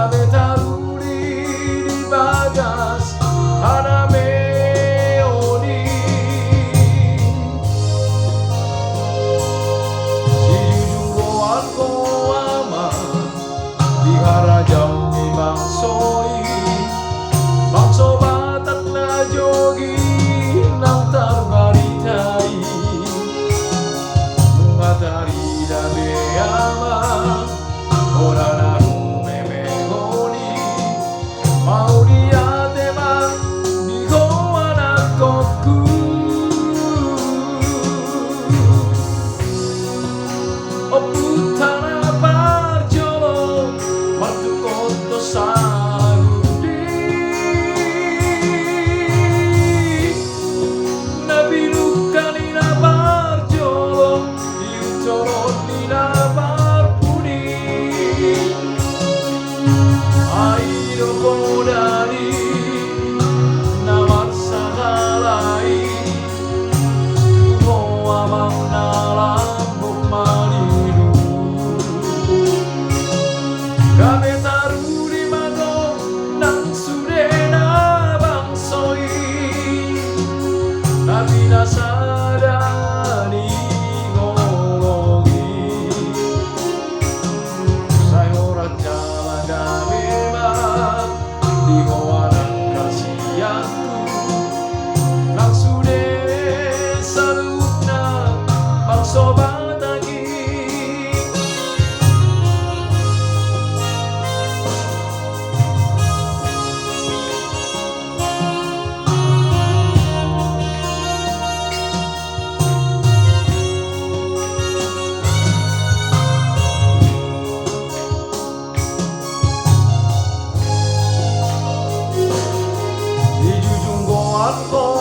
kami taruri di bagas haname oni sijujunggoan ko ama di harajang ni bangsoi bangso batat na jogi nang tarbarinay mengatari dabe ama ora na humemegoni mau dia teman di anak koku oputana parjolo mantu koto sarudi nabilukan ina parjolo diucorot ina parpuni airo kodani namar sahalai tuho amang nalambung manidu kami taruh di mano nang sudena bangsoi nabi nasadani ngologi saya ora jalan memang di orang kasihanku nang sudah salutna bangso batagi dijujunggoan ko